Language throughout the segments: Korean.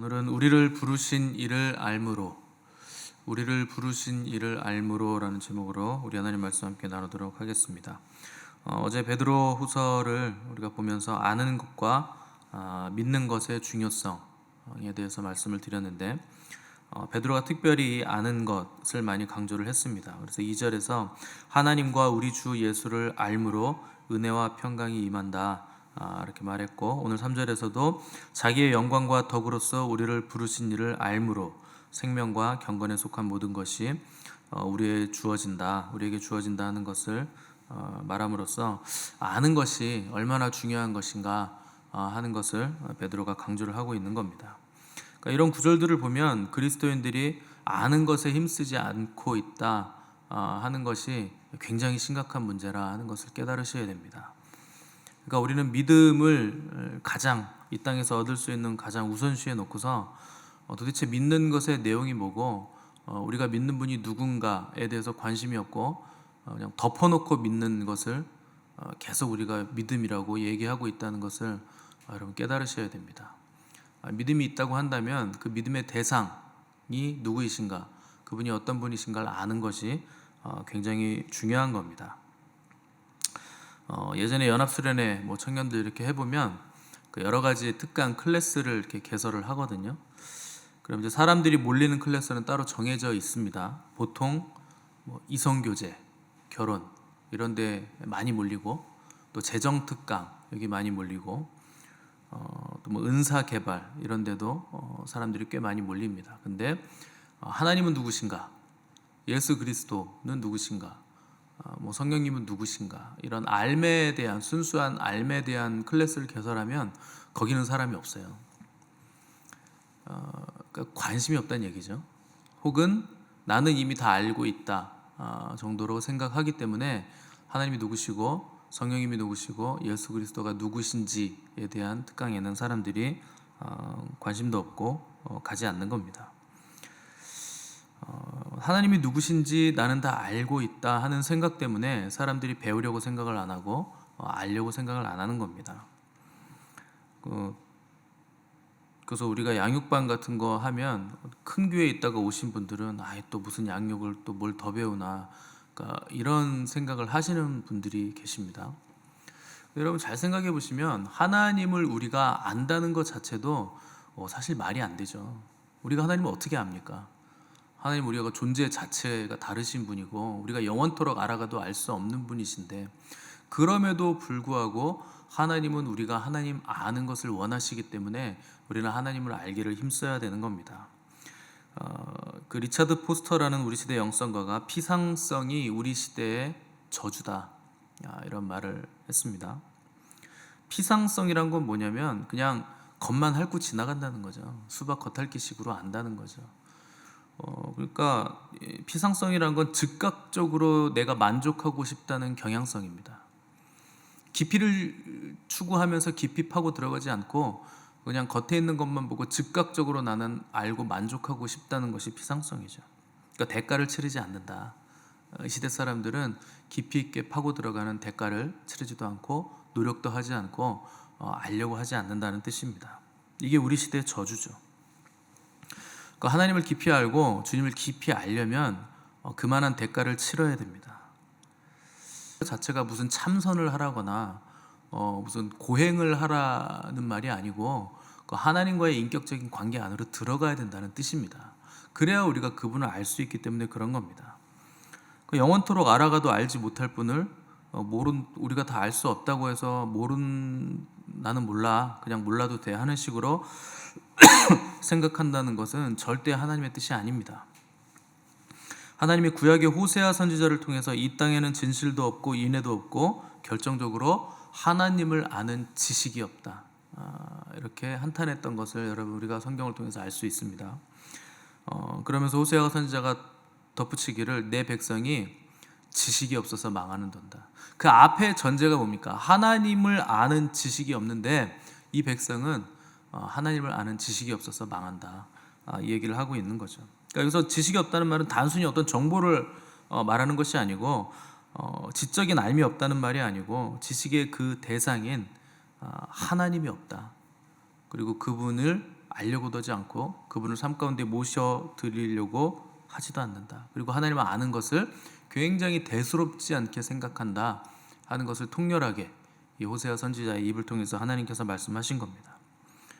오늘은 우리를 부르신 이를 알므로라는 제목으로 우리 하나님 말씀 함께 나누도록 하겠습니다. 어제 베드로 후서를 우리가 보면서 아는 것과 믿는 것의 중요성에 대해서 말씀을 드렸는데, 베드로가 특별히 아는 것을 많이 강조를 했습니다. 그래서 2절에서 하나님과 우리 주 예수를 알므로 은혜와 평강이 임한다, 이렇게 말했고, 오늘 3절에서도 자기의 영광과 덕으로서 우리를 부르신 이를 알므로 생명과 경건에 속한 모든 것이 우리에게 주어진다 하는 것을 말함으로써 아는 것이 얼마나 중요한 것인가 하는 것을 베드로가 강조를 하고 있는 겁니다. 그러니까 이런 구절들을 보면 그리스도인들이 아는 것에 힘쓰지 않고 있다 하는 것이 굉장히 심각한 문제라 하는 것을 깨달으셔야 됩니다. 그러니까 우리는 믿음을 가장 이 땅에서 얻을 수 있는 가장 우선시에 놓고서 도대체 믿는 것의 내용이 뭐고 우리가 믿는 분이 누군가에 대해서 관심이 없고 그냥 덮어놓고 믿는 것을 계속 우리가 믿음이라고 얘기하고 있다는 것을 여러분 깨달으셔야 됩니다. 믿음이 있다고 한다면 그 믿음의 대상이 누구이신가, 그분이 어떤 분이신가를 아는 것이 굉장히 중요한 겁니다. 예전에 연합수련회 청년들 이렇게 해보면 그 여러 가지 특강 클래스를 이렇게 개설을 하거든요. 그럼 이제 사람들이 몰리는 클래스는 따로 정해져 있습니다. 보통 이성교제, 결혼 이런 데 많이 몰리고, 또 재정특강 여기 많이 몰리고, 또 은사개발 이런 데도 사람들이 꽤 많이 몰립니다. 근데 하나님은 누구신가, 예수 그리스도는 누구신가, 성령님은 누구신가, 이런 순수한 알매에 대한 클래스를 개설하면 거기는 사람이 없어요. 그러니까 관심이 없다는 얘기죠. 혹은 나는 이미 다 알고 있다 정도로 생각하기 때문에 하나님이 누구시고 성령님이 누구시고 예수 그리스도가 누구신지에 대한 특강에는 사람들이 관심도 없고 가지 않는 겁니다. 하나님이 누구신지 나는 다 알고 있다 하는 생각 때문에 사람들이 배우려고 생각을 안 하고 알려고 생각을 안 하는 겁니다. 그래서 우리가 양육반 같은 거 하면 큰 교회에 있다가 오신 분들은 또 무슨 양육을 또 뭘 더 배우나, 그러니까 이런 생각을 하시는 분들이 계십니다. 여러분 잘 생각해 보시면 하나님을 우리가 안다는 것 자체도 사실 말이 안 되죠. 우리가 하나님을 어떻게 압니까? 하나님 우리가 존재 자체가 다르신 분이고 우리가 영원토록 알아가도 알 수 없는 분이신데, 그럼에도 불구하고 하나님은 우리가 하나님 아는 것을 원하시기 때문에 우리는 하나님을 알기를 힘써야 되는 겁니다. 그 리차드 포스터라는 우리 시대 영성가가 피상성이 우리 시대의 저주다, 이런 말을 했습니다. 피상성이란 건 뭐냐면 그냥 겉만 핥고 지나간다는 거죠. 수박 겉핥기식으로 안다는 거죠. 그러니까 피상성이란 건 즉각적으로 내가 만족하고 싶다는 경향성입니다. 깊이를 추구하면서 깊이 파고 들어가지 않고 그냥 겉에 있는 것만 보고 즉각적으로 나는 알고 만족하고 싶다는 것이 피상성이죠. 그러니까 대가를 치르지 않는다. 시대 사람들은 깊이 있게 파고 들어가는 대가를 치르지도 않고 노력도 하지 않고 알려고 하지 않는다는 뜻입니다. 이게 우리 시대의 저주죠. 그러니까 하나님을 깊이 알고 주님을 깊이 알려면 그만한 대가를 치러야 됩니다. 그 자체가 무슨 참선을 하라거나 무슨 고행을 하라는 말이 아니고 하나님과의 인격적인 관계 안으로 들어가야 된다는 뜻입니다. 그래야 우리가 그분을 알 수 있기 때문에 그런 겁니다. 영원토록 알아가도 알지 못할 분을 우리가 다 알 수 없다고 해서 나는 몰라, 그냥 몰라도 돼 하는 식으로 생각한다는 것은 절대 하나님의 뜻이 아닙니다. 하나님이 구약의 호세아 선지자를 통해서 이 땅에는 진실도 없고 인애도 없고 결정적으로 하나님을 아는 지식이 없다, 이렇게 한탄했던 것을 여러분 우리가 성경을 통해서 알 수 있습니다. 그러면서 호세아 선지자가 덧붙이기를 내 백성이 지식이 없어서 망하는도다. 그 앞에 전제가 뭡니까? 하나님을 아는 지식이 없는데 이 백성은 하나님을 아는 지식이 없어서 망한다, 이 얘기를 하고 있는 거죠. 그러니까 여기서 지식이 없다는 말은 단순히 어떤 정보를 말하는 것이 아니고 지적인 알미 없다는 말이 아니고 지식의 그 대상인 하나님이 없다, 그리고 그분을 알려고도 하지 않고 그분을 삶 가운데 모셔드리려고 하지도 않는다. 그리고 하나님을 아는 것을 굉장히 대수롭지 않게 생각한다 하는 것을 통렬하게 이 호세아 선지자의 입을 통해서 하나님께서 말씀하신 겁니다.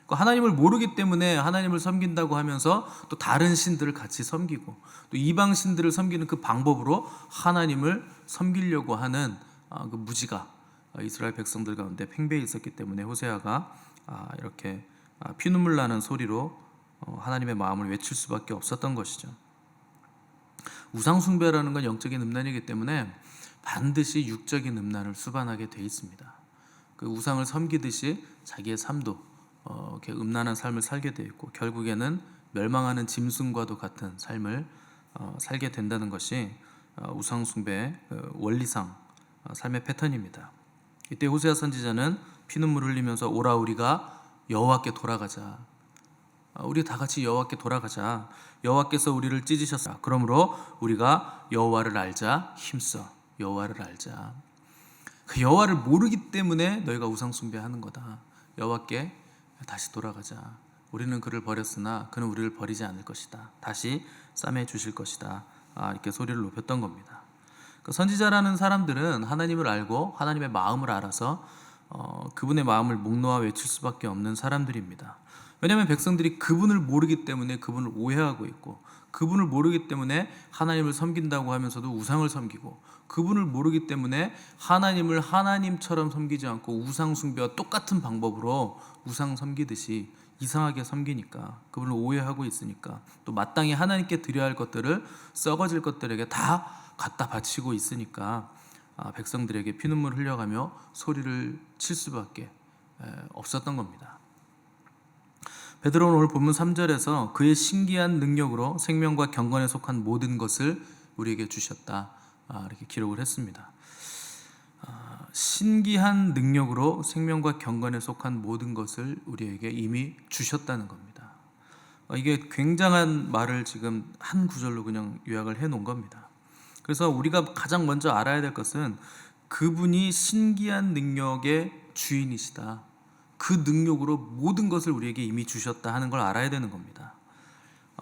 하나님을 모르기 때문에 하나님을 섬긴다고 하면서 또 다른 신들을 같이 섬기고 또 이방 신들을 섬기는 그 방법으로 하나님을 섬기려고 하는 그 무지가 이스라엘 백성들 가운데 팽배해 있었기 때문에 호세아가 이렇게 피눈물 나는 소리로 하나님의 마음을 외칠 수밖에 없었던 것이죠. 우상 숭배라는 건 영적인 음란이기 때문에 반드시 육적인 음란을 수반하게 돼 있습니다. 그 우상을 섬기듯이 자기의 삶도 이렇게 음란한 삶을 살게 돼 있고 결국에는 멸망하는 짐승과도 같은 삶을 살게 된다는 것이 우상 숭배의 원리상 삶의 패턴입니다. 이때 호세아 선지자는 피눈물을 흘리면서 오라 우리가 여호와께 돌아가자. 우리 다 같이 여호와께 돌아가자. 여호와께서 우리를 찢으셨다. 그러므로 우리가 여호와를 알자. 힘써 여호와를 알자. 그 여호와를 모르기 때문에 너희가 우상 숭배하는 거다. 여호와께 다시 돌아가자. 우리는 그를 버렸으나 그는 우리를 버리지 않을 것이다. 다시 싸매 주실 것이다. 이렇게 소리를 높였던 겁니다. 그 선지자라는 사람들은 하나님을 알고 하나님의 마음을 알아서 그분의 마음을 목놓아 외칠 수밖에 없는 사람들입니다. 왜냐하면 백성들이 그분을 모르기 때문에 그분을 오해하고 있고 그분을 모르기 때문에 하나님을 섬긴다고 하면서도 우상을 섬기고 그분을 모르기 때문에 하나님을 하나님처럼 섬기지 않고 우상 숭배와 똑같은 방법으로 우상 섬기듯이 이상하게 섬기니까 그분을 오해하고 있으니까 또 마땅히 하나님께 드려야 할 것들을 썩어질 것들에게 다 갖다 바치고 있으니까 백성들에게 피눈물 흘려가며 소리를 칠 수밖에 없었던 겁니다. 베드로는 오늘 본문 3절에서 그의 신기한 능력으로 생명과 경건에 속한 모든 것을 우리에게 주셨다 이렇게 기록을 했습니다. 신기한 능력으로 생명과 경건에 속한 모든 것을 우리에게 이미 주셨다는 겁니다. 이게 굉장한 말을 지금 한 구절로 그냥 요약을 해 놓은 겁니다. 그래서 우리가 가장 먼저 알아야 될 것은 그분이 신기한 능력의 주인이시다. 그 능력으로 모든 것을 우리에게 이미 주셨다 하는 걸 알아야 되는 겁니다.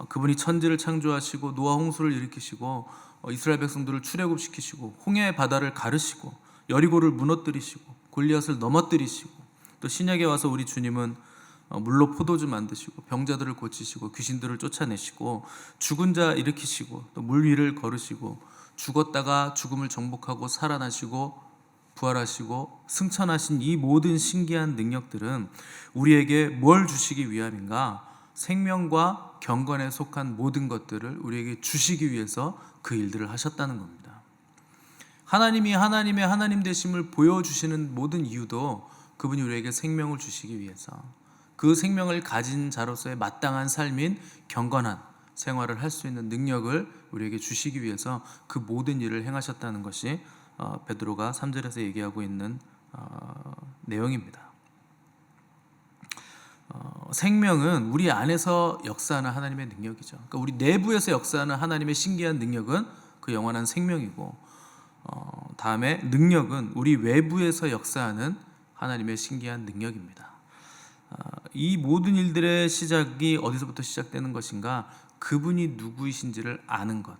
그분이 천지를 창조하시고 노아 홍수를 일으키시고 이스라엘 백성들을 출애굽시키시고 홍해 바다를 가르시고 여리고를 무너뜨리시고 골리앗을 넘어뜨리시고 또 신약에 와서 우리 주님은 물로 포도주 만드시고 병자들을 고치시고 귀신들을 쫓아내시고 죽은 자 일으키시고 또 물 위를 걸으시고 죽었다가 죽음을 정복하고 살아나시고 부활하시고 승천하신 이 모든 신기한 능력들은 우리에게 뭘 주시기 위함인가? 생명과 경건에 속한 모든 것들을 우리에게 주시기 위해서 그 일들을 하셨다는 겁니다. 하나님이 하나님의 하나님 되심을 보여주시는 모든 이유도 그분이 우리에게 생명을 주시기 위해서 그 생명을 가진 자로서의 마땅한 삶인 경건한 생활을 할 수 있는 능력을 우리에게 주시기 위해서 그 모든 일을 행하셨다는 것이 베드로가 3절에서 얘기하고 있는 내용입니다. 생명은 우리 안에서 역사하는 하나님의 능력이죠. 그러니까 우리 내부에서 역사하는 하나님의 신기한 능력은 그 영원한 생명이고 다음에 능력은 우리 외부에서 역사하는 하나님의 신기한 능력입니다. 이 모든 일들의 시작이 어디서부터 시작되는 것인가? 그분이 누구이신지를 아는 것,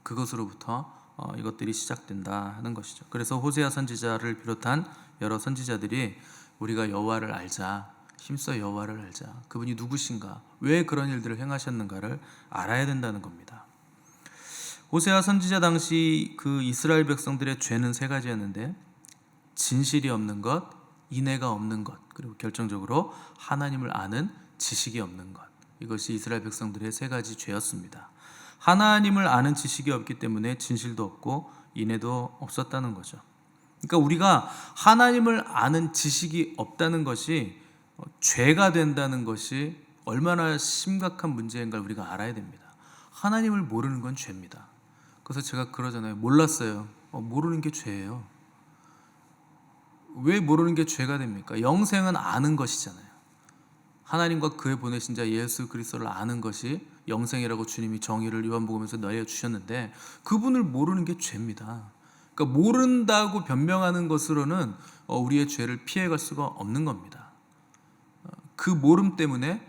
그것으로부터 이것들이 시작된다 하는 것이죠. 그래서 호세아 선지자를 비롯한 여러 선지자들이 우리가 여호와를 알자, 힘써 여호와를 알자, 그분이 누구신가, 왜 그런 일들을 행하셨는가를 알아야 된다는 겁니다. 호세아 선지자 당시 그 이스라엘 백성들의 죄는 세 가지였는데 진실이 없는 것, 인애가 없는 것, 그리고 결정적으로 하나님을 아는 지식이 없는 것, 이것이 이스라엘 백성들의 세 가지 죄였습니다. 하나님을 아는 지식이 없기 때문에 진실도 없고 인애도 없었다는 거죠. 그러니까 우리가 하나님을 아는 지식이 없다는 것이 죄가 된다는 것이 얼마나 심각한 문제인가 우리가 알아야 됩니다. 하나님을 모르는 건 죄입니다. 그래서 제가 그러잖아요. 몰랐어요. 모르는 게 죄예요. 왜 모르는 게 죄가 됩니까? 영생은 아는 것이잖아요. 하나님과 그의 보내신 자 예수 그리스도를 아는 것이 영생이라고 주님이 정의를 요한복음에서 내려주셨는데 그분을 모르는 게 죄입니다. 그러니까 모른다고 변명하는 것으로는 우리의 죄를 피해갈 수가 없는 겁니다. 그 모름 때문에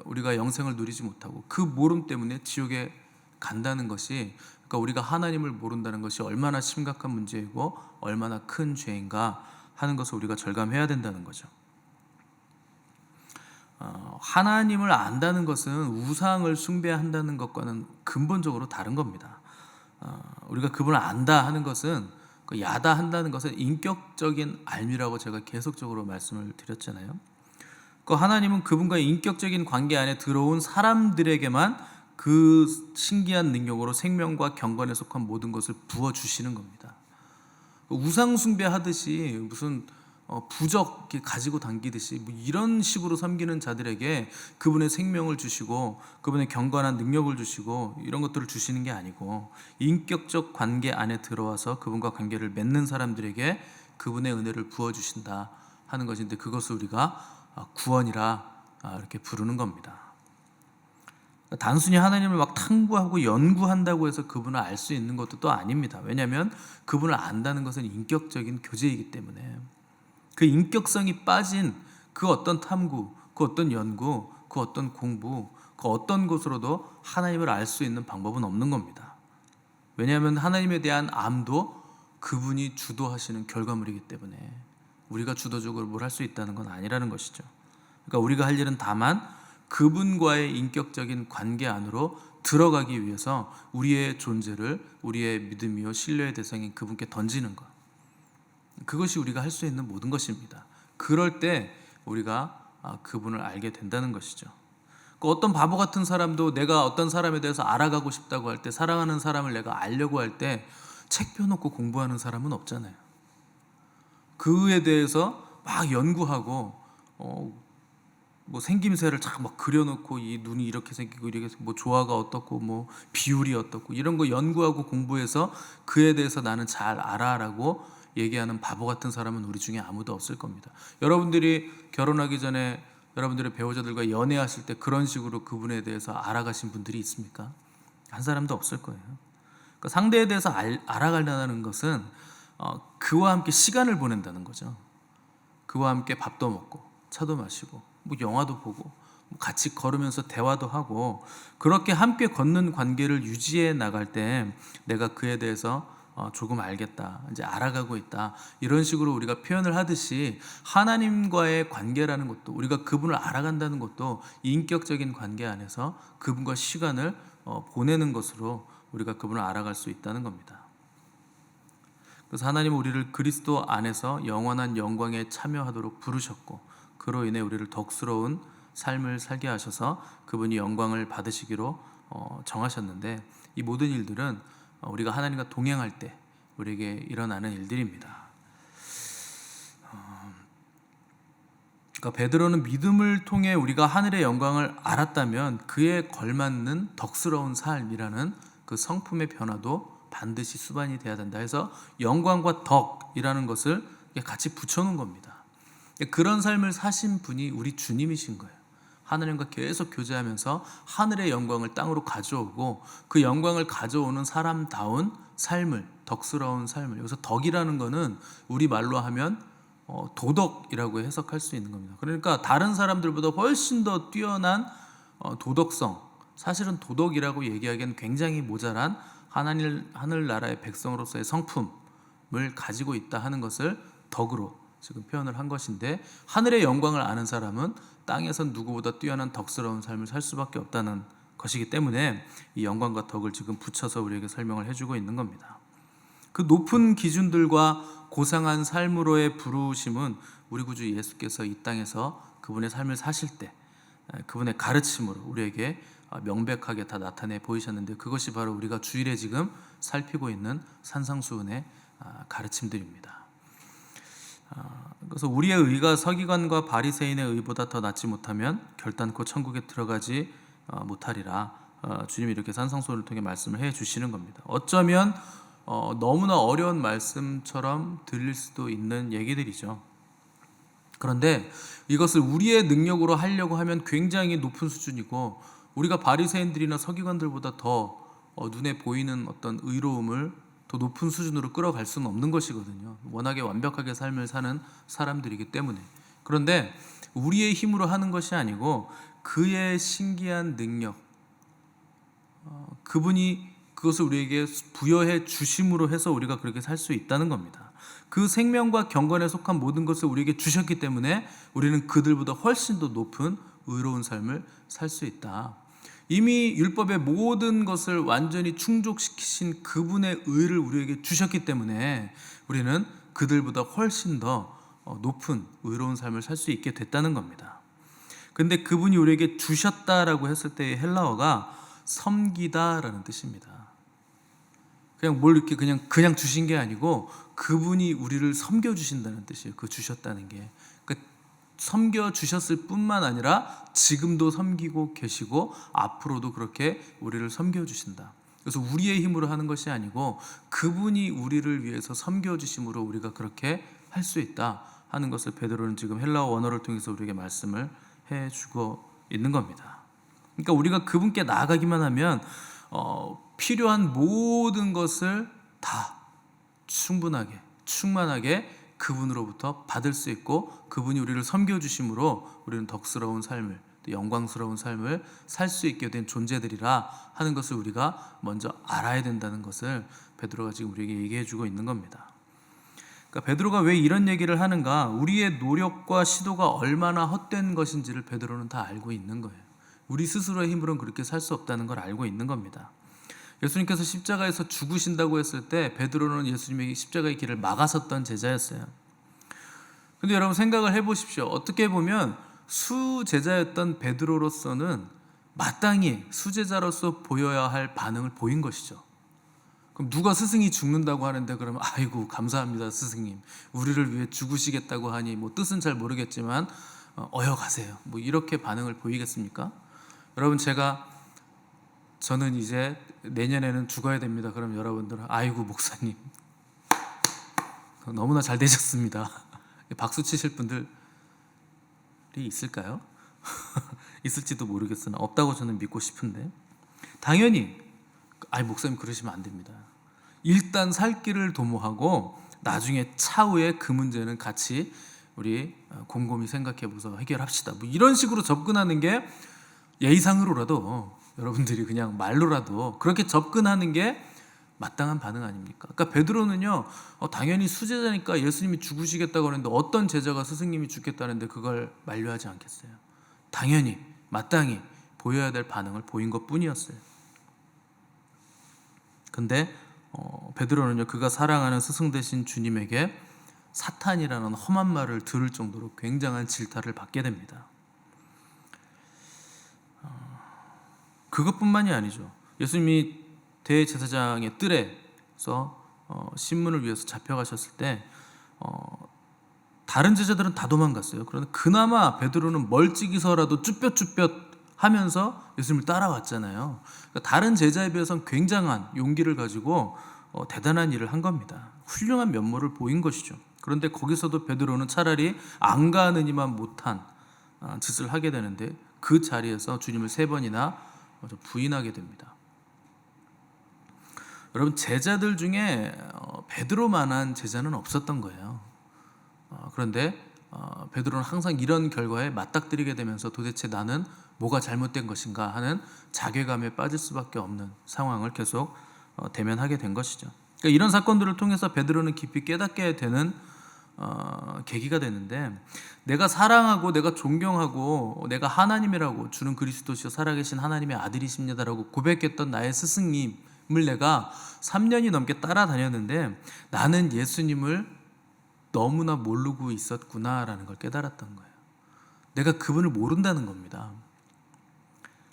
우리가 영생을 누리지 못하고 그 모름 때문에 지옥에 간다는 것이, 그러니까 우리가 하나님을 모른다는 것이 얼마나 심각한 문제이고 얼마나 큰 죄인가 하는 것을 우리가 절감해야 된다는 거죠. 하나님을 안다는 것은 우상을 숭배한다는 것과는 근본적으로 다른 겁니다. 우리가 그분을 안다 하는 것은, 야다 한다는 것은 인격적인 알미라고 제가 계속적으로 말씀을 드렸잖아요. 하나님은 그분과 인격적인 관계 안에 들어온 사람들에게만 그 신기한 능력으로 생명과 경건에 속한 모든 것을 부어주시는 겁니다. 우상 숭배하듯이 무슨 부적 가지고 당기듯이 뭐 이런 식으로 섬기는 자들에게 그분의 생명을 주시고 그분의 경건한 능력을 주시고 이런 것들을 주시는 게 아니고, 인격적 관계 안에 들어와서 그분과 관계를 맺는 사람들에게 그분의 은혜를 부어주신다 하는 것인데, 그것을 우리가 구원이라 이렇게 부르는 겁니다. 단순히 하나님을 막 탐구하고 연구한다고 해서 그분을 알 수 있는 것도 또 아닙니다. 왜냐하면 그분을 안다는 것은 인격적인 교제이기 때문에, 그 인격성이 빠진 그 어떤 탐구, 그 어떤 연구, 그 어떤 공부, 그 어떤 것으로도 하나님을 알 수 있는 방법은 없는 겁니다. 왜냐하면 하나님에 대한 암도 그분이 주도하시는 결과물이기 때문에 우리가 주도적으로 뭘 할 수 있다는 건 아니라는 것이죠. 그러니까 우리가 할 일은 다만 그분과의 인격적인 관계 안으로 들어가기 위해서 우리의 존재를, 우리의 믿음이요 신뢰의 대상인 그분께 던지는 것, 그것이 우리가 할 수 있는 모든 것입니다. 그럴 때 우리가 그분을 알게 된다는 것이죠. 어떤 바보 같은 사람도 내가 어떤 사람에 대해서 알아가고 싶다고 할 때, 사랑하는 사람을 내가 알려고 할 때 책 펴놓고 공부하는 사람은 없잖아요. 그에 대해서 막 연구하고 뭐 생김새를 막 그려놓고 이 눈이 이렇게 생기고 이렇게 뭐 조화가 어떻고 뭐 비율이 어떻고 이런 거 연구하고 공부해서 그에 대해서 나는 잘 알아라고 얘기하는 바보 같은 사람은 우리 중에 아무도 없을 겁니다. 여러분들이 결혼하기 전에 여러분들의 배우자들과 연애하실 때 그런 식으로 그분에 대해서 알아가신 분들이 있습니까? 한 사람도 없을 거예요. 그러니까 상대에 대해서 알아가려는 것은 그와 함께 시간을 보낸다는 거죠. 그와 함께 밥도 먹고 차도 마시고 뭐 영화도 보고 같이 걸으면서 대화도 하고, 그렇게 함께 걷는 관계를 유지해 나갈 때 내가 그에 대해서 조금 알겠다, 이제 알아가고 있다, 이런 식으로 우리가 표현을 하듯이 하나님과의 관계라는 것도, 우리가 그분을 알아간다는 것도 인격적인 관계 안에서 그분과 시간을 보내는 것으로 우리가 그분을 알아갈 수 있다는 겁니다. 그래서 하나님은 우리를 그리스도 안에서 영원한 영광에 참여하도록 부르셨고, 그로 인해 우리를 덕스러운 삶을 살게 하셔서 그분이 영광을 받으시기로 정하셨는데, 이 모든 일들은 우리가 하나님과 동행할 때 우리에게 일어나는 일들입니다. 그러니까 베드로는 믿음을 통해 우리가 하늘의 영광을 알았다면 그에 걸맞는 덕스러운 삶이라는 그 성품의 변화도 반드시 수반이 돼야 된다 해서 영광과 덕이라는 것을 같이 붙여놓은 겁니다. 그런 삶을 사신 분이 우리 주님이신 거예요. 하나님과 계속 교제하면서 하늘의 영광을 땅으로 가져오고 그 영광을 가져오는 사람다운 삶을, 덕스러운 삶을, 여기서 덕이라는 거는 우리 말로 하면 도덕이라고 해석할 수 있는 겁니다. 그러니까 다른 사람들보다 훨씬 더 뛰어난 도덕성, 사실은 도덕이라고 얘기하기엔 굉장히 모자란 하늘나라의 백성으로서의 성품을 가지고 있다 하는 것을 덕으로 지금 표현을 한 것인데, 하늘의 영광을 아는 사람은 땅에서 누구보다 뛰어난 덕스러운 삶을 살 수밖에 없다는 것이기 때문에 이 영광과 덕을 지금 붙여서 우리에게 설명을 해주고 있는 겁니다. 그 높은 기준들과 고상한 삶으로의 부르심은 우리 구주 예수께서 이 땅에서 그분의 삶을 사실 때 그분의 가르침으로 우리에게 명백하게 다 나타내 보이셨는데, 그것이 바로 우리가 주일에 지금 살피고 있는 산상수훈의 가르침들입니다. 그래서 우리의 의가 서기관과 바리새인의 의보다 더 낫지 못하면 결단코 천국에 들어가지 못하리라. 주님이 이렇게 산상수훈을 통해 말씀을 해 주시는 겁니다. 어쩌면 너무나 어려운 말씀처럼 들릴 수도 있는 얘기들이죠. 그런데 이것을 우리의 능력으로 하려고 하면 굉장히 높은 수준이고, 우리가 바리새인들이나 서기관들보다 더 눈에 보이는 어떤 의로움을 더 높은 수준으로 끌어갈 수는 없는 것이거든요. 워낙에 완벽하게 삶을 사는 사람들이기 때문에. 그런데 우리의 힘으로 하는 것이 아니고 그의 신기한 능력, 그분이 그것을 우리에게 부여해 주심으로 해서 우리가 그렇게 살 수 있다는 겁니다. 그 생명과 경건에 속한 모든 것을 우리에게 주셨기 때문에 우리는 그들보다 훨씬 더 높은 의로운 삶을 살 수 있다. 이미 율법의 모든 것을 완전히 충족시키신 그분의 의를 우리에게 주셨기 때문에 우리는 그들보다 훨씬 더 높은 의로운 삶을 살 수 있게 됐다는 겁니다. 근데 그분이 우리에게 주셨다라고 했을 때의 헬라어가 섬기다라는 뜻입니다. 그냥 뭘 이렇게 그냥 주신 게 아니고 그분이 우리를 섬겨 주신다는 뜻이에요. 그 주셨다는 게. 그러니까 섬겨 주셨을 뿐만 아니라 지금도 섬기고 계시고 앞으로도 그렇게 우리를 섬겨 주신다. 그래서 우리의 힘으로 하는 것이 아니고 그분이 우리를 위해서 섬겨 주심으로 우리가 그렇게 할 수 있다 하는 것을 베드로는 지금 헬라어 원어를 통해서 우리에게 말씀을 해 주고 있는 겁니다. 그러니까 우리가 그분께 나아가기만 하면 필요한 모든 것을 다 충분하게 충만하게 그분으로부터 받을 수 있고 그분이 우리를 섬겨주심으로 우리는 덕스러운 삶을 또 영광스러운 삶을 살 수 있게 된 존재들이라 하는 것을 우리가 먼저 알아야 된다는 것을 베드로가 지금 우리에게 얘기해 주고 있는 겁니다. 그러니까 베드로가 왜 이런 얘기를 하는가? 우리의 노력과 시도가 얼마나 헛된 것인지를 베드로는 다 알고 있는 거예요. 우리 스스로의 힘으로는 그렇게 살 수 없다는 걸 알고 있는 겁니다. 예수님께서 십자가에서 죽으신다고 했을 때 베드로는 예수님의 십자가의 길을 막아섰던 제자였어요. 근데 여러분 생각을 해보십시오. 어떻게 보면 수제자였던 베드로로서는 마땅히 수제자로서 보여야 할 반응을 보인 것이죠. 그럼 누가 스승이 죽는다고 하는데 그러면 아이고 감사합니다 스승님, 우리를 위해 죽으시겠다고 하니 뭐 뜻은 잘 모르겠지만 어여 가세요, 뭐 이렇게 반응을 보이겠습니까? 여러분 저는 이제 내년에는 죽어야 됩니다. 그럼 여러분들은 아이고 목사님 너무나 잘 되셨습니다. 박수 치실 분들이 있을까요? 있을지도 모르겠으나 없다고 저는 믿고 싶은데, 당연히 목사님 그러시면 안 됩니다. 일단 살 길을 도모하고 나중에 차후에 그 문제는 같이 우리 곰곰이 생각해보서 해결합시다, 뭐 이런 식으로 접근하는 게 예의상으로라도 여러분들이 그냥 말로라도 그렇게 접근하는 게 마땅한 반응 아닙니까? 그러니까 베드로는요 당연히 수제자니까 예수님이 죽으시겠다고 하는데 어떤 제자가 스승님이 죽겠다는데 그걸 만류하지 않겠어요? 당연히 마땅히 보여야 될 반응을 보인 것뿐이었어요. 근데 베드로는요 그가 사랑하는 스승 되신 주님에게 사탄이라는 험한 말을 들을 정도로 굉장한 질타를 받게 됩니다. 그것뿐만이 아니죠. 예수님이 대제사장의 뜰에서 신문을 위해서 잡혀가셨을 때 다른 제자들은 다 도망갔어요. 그런데 그나마 베드로는 멀찍이서라도 쭈뼛쭈뼛 하면서 예수님을 따라왔잖아요. 그러니까 다른 제자에 비해서는 굉장한 용기를 가지고 대단한 일을 한 겁니다. 훌륭한 면모를 보인 것이죠. 그런데 거기서도 베드로는 차라리 안 가느니만 못한 짓을 하게 되는데 그 자리에서 주님을 3번이나 부인하게 됩니다. 여러분 제자들 중에 베드로만한 제자는 없었던 거예요. 그런데 베드로는 항상 이런 결과에 맞닥뜨리게 되면서 도대체 나는 뭐가 잘못된 것인가 하는 자괴감에 빠질 수밖에 없는 상황을 계속 대면하게 된 것이죠. 그러니까 이런 사건들을 통해서 베드로는 깊이 깨닫게 되는 계기가 되는데, 내가 사랑하고 내가 존경하고 내가 하나님이라고 주는 그리스도시요 살아계신 하나님의 아들이십니다라고 고백했던 나의 스승님을 내가 3년이 넘게 따라다녔는데 나는 예수님을 너무나 모르고 있었구나라는 걸 깨달았던 거예요. 내가 그분을 모른다는 겁니다.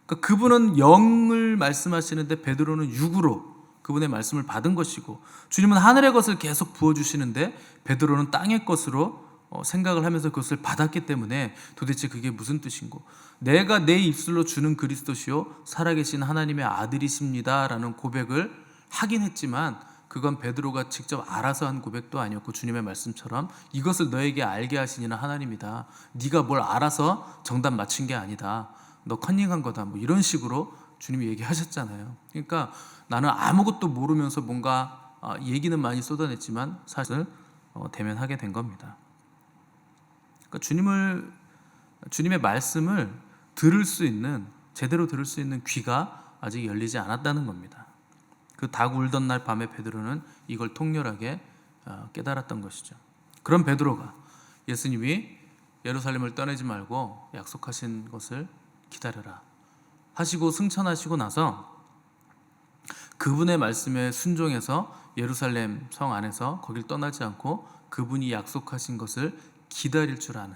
그러니까 그분은 영을 말씀하시는데 베드로는 육으로 그분의 말씀을 받은 것이고, 주님은 하늘의 것을 계속 부어주시는데 베드로는 땅의 것으로 생각을 하면서 그것을 받았기 때문에 도대체 그게 무슨 뜻인고, 내가 내 입술로 주는 그리스도시요 살아계신 하나님의 아들이십니다 라는 고백을 하긴 했지만 그건 베드로가 직접 알아서 한 고백도 아니었고, 주님의 말씀처럼 이것을 너에게 알게 하시니는 하나님이다, 네가 뭘 알아서 정답 맞춘 게 아니다, 너 컨닝한 거다, 뭐 이런 식으로 주님이 얘기하셨잖아요. 그러니까 나는 아무것도 모르면서 뭔가 얘기는 많이 쏟아냈지만 사실 대면하게 된 겁니다. 그러니까 주님의 말씀을 들을 수 있는, 제대로 들을 수 있는 귀가 아직 열리지 않았다는 겁니다. 그 닭 울던 날 밤에 베드로는 이걸 통렬하게 깨달았던 것이죠. 그런 베드로가 예수님이 예루살렘을 떠나지 말고 약속하신 것을 기다려라 하시고 승천하시고 나서 그분의 말씀에 순종해서 예루살렘 성 안에서 거길 떠나지 않고 그분이 약속하신 것을 기다릴 줄 아는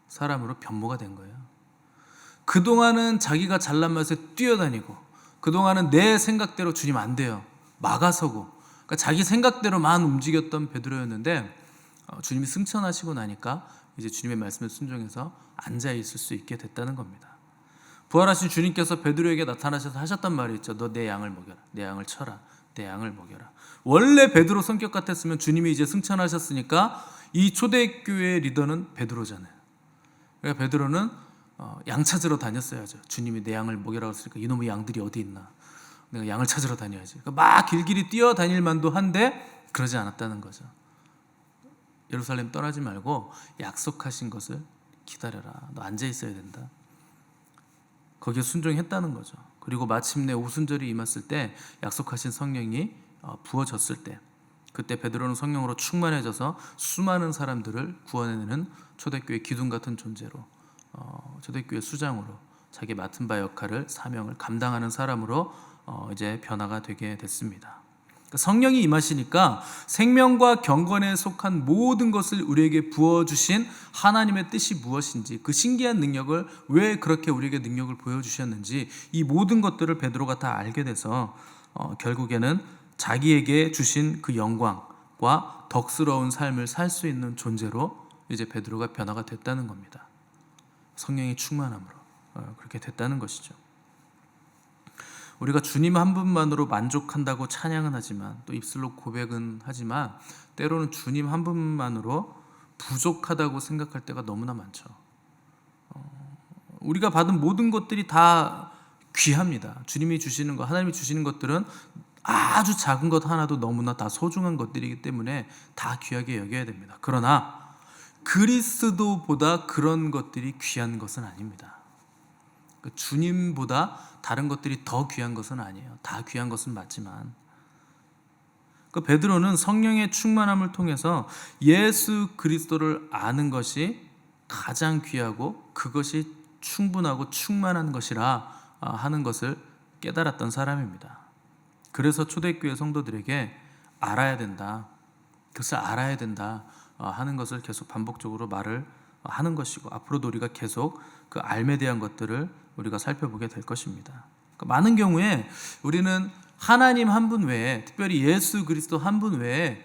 사람으로 변모가 된 거예요. 그동안은 자기가 잘난 맛에 뛰어다니고, 그동안은 내 생각대로 주님 안 돼요, 막아서고, 그러니까 자기 생각대로만 움직였던 베드로였는데 주님이 승천하시고 나니까 이제 주님의 말씀에 순종해서 앉아 있을 수 있게 됐다는 겁니다. 부활하신 주님께서 베드로에게 나타나셔서 하셨단 말이 있죠. 너 내 양을 먹여라, 내 양을 쳐라, 내 양을 먹여라. 원래 베드로 성격 같았으면 주님이 이제 승천하셨으니까 이 초대교회의 리더는 베드로잖아요. 그러니까 베드로는 양 찾으러 다녔어야죠. 주님이 내 양을 먹이라고 했으니까 이놈의 양들이 어디 있나, 내가 양을 찾으러 다녀야지. 그러니까 막 길길이 뛰어다닐 만도 한데 그러지 않았다는 거죠. 예루살렘 떠나지 말고 약속하신 것을 기다려라, 너 앉아 있어야 된다. 거기에 순종했다는 거죠. 그리고 마침내 오순절이 임했을 때, 약속하신 성령이 부어졌을 때, 그때 베드로는 성령으로 충만해져서 수많은 사람들을 구원해내는 초대교회 기둥 같은 존재로, 초대교회 수장으로 자기 맡은 바 역할을, 사명을 감당하는 사람으로 이제 변화가 되게 됐습니다. 성령이 임하시니까 생명과 경건에 속한 모든 것을 우리에게 부어주신 하나님의 뜻이 무엇인지, 그 신기한 능력을, 왜 그렇게 우리에게 능력을 보여주셨는지, 이 모든 것들을 베드로가 다 알게 돼서 결국에는 자기에게 주신 그 영광과 덕스러운 삶을 살 수 있는 존재로 이제 베드로가 변화가 됐다는 겁니다. 성령의 충만함으로 그렇게 됐다는 것이죠. 우리가 주님 한 분만으로 만족한다고 찬양은 하지만, 또 입술로 고백은 하지만, 때로는 주님 한 분만으로 부족하다고 생각할 때가 너무나 많죠. 우리가 받은 모든 것들이 다 귀합니다. 주님이 주시는 것, 하나님이 주시는 것들은 아주 작은 것 하나도 너무나 다 소중한 것들이기 때문에 다 귀하게 여겨야 됩니다. 그러나 그리스도보다 그런 것들이 귀한 것은 아닙니다. 주님보다 다른 것들이 더 귀한 것은 아니에요. 다 귀한 것은 맞지만, 베드로는 성령의 충만함을 통해서 예수 그리스도를 아는 것이 가장 귀하고 그것이 충분하고 충만한 것이라 하는 것을 깨달았던 사람입니다. 그래서 초대교회 성도들에게 알아야 된다, 그것을 알아야 된다 하는 것을 계속 반복적으로 말을 하는 것이고, 앞으로도 우리가 계속 그 알에 대한 것들을 우리가 살펴보게 될 것입니다. 많은 경우에 우리는 하나님 한 분 외에, 특별히 예수 그리스도 한 분 외에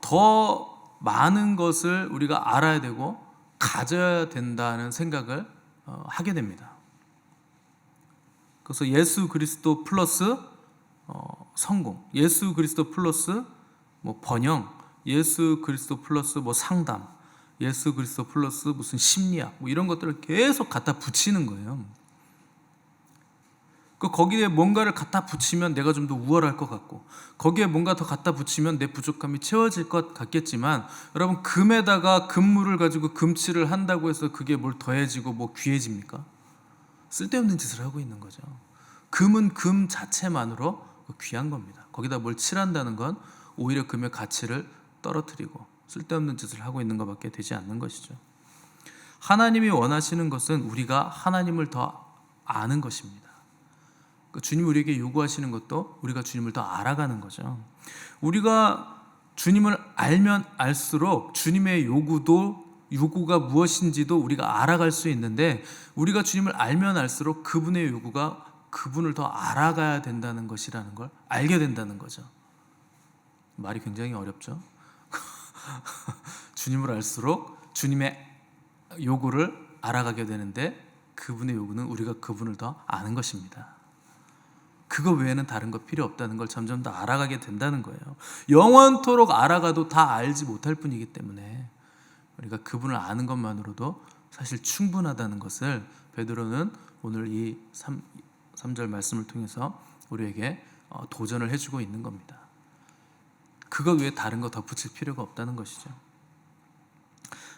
더 많은 것을 우리가 알아야 되고 가져야 된다는 생각을 하게 됩니다. 그래서 예수 그리스도 플러스 성공, 예수 그리스도 플러스 번영, 예수 그리스도 플러스 상담, 예수 그리스도 플러스 무슨 심리학, 이런 것들을 계속 갖다 붙이는 거예요. 거기에 뭔가를 갖다 붙이면 내가 좀 더 우월할 것 같고, 거기에 뭔가 더 갖다 붙이면 내 부족함이 채워질 것 같겠지만, 여러분, 금에다가 금물을 가지고 금칠을 한다고 해서 그게 뭘 더해지고 귀해집니까? 쓸데없는 짓을 하고 있는 거죠. 금은 금 자체만으로 귀한 겁니다. 거기다 뭘 칠한다는 건 오히려 금의 가치를 떨어뜨리고 쓸데없는 짓을 하고 있는 것밖에 되지 않는 것이죠. 하나님이 원하시는 것은 우리가 하나님을 더 아는 것입니다. 주님이 우리에게 요구하시는 것도 우리가 주님을 더 알아가는 거죠. 우리가 주님을 알면 알수록 주님의 요구가 무엇인지도 우리가 알아갈 수 있는데, 우리가 주님을 알면 알수록 그분의 요구가 그분을 더 알아가야 된다는 것이라는 걸 알게 된다는 거죠. 말이 굉장히 어렵죠. 주님을 알수록 주님의 요구를 알아가게 되는데, 그분의 요구는 우리가 그분을 더 아는 것입니다. 그거 외에는 다른 거 필요 없다는 걸 점점 더 알아가게 된다는 거예요. 영원토록 알아가도 다 알지 못할 뿐이기 때문에 우리가 그분을 아는 것만으로도 사실 충분하다는 것을 베드로는 오늘 이 3절 말씀을 통해서 우리에게 도전을 해주고 있는 겁니다. 그거 외에 다른 거 덧붙일 필요가 없다는 것이죠.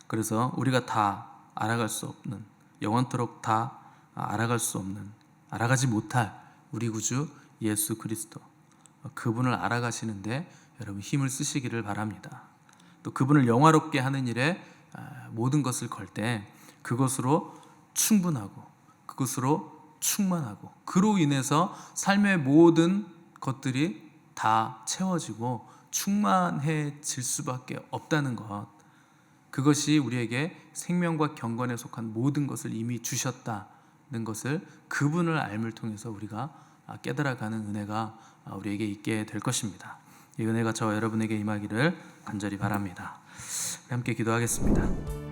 그래서 우리가 다 알아갈 수 없는, 영원토록 다 알아갈 수 없는, 알아가지 못할 우리 구주 예수 그리스도, 그분을 알아가시는데 여러분 힘을 쓰시기를 바랍니다. 또 그분을 영화롭게 하는 일에 모든 것을 걸 때 그것으로 충분하고 그것으로 충만하고 그로 인해서 삶의 모든 것들이 다 채워지고 충만해질 수밖에 없다는 것, 그것이 우리에게 생명과 경건에 속한 모든 것을 이미 주셨다는 것을 그분을 알을 통해서 우리가 깨달아가는 은혜가 우리에게 있게 될 것입니다. 이 은혜가 저와 여러분에게 임하기를 간절히 바랍니다. 함께 기도하겠습니다.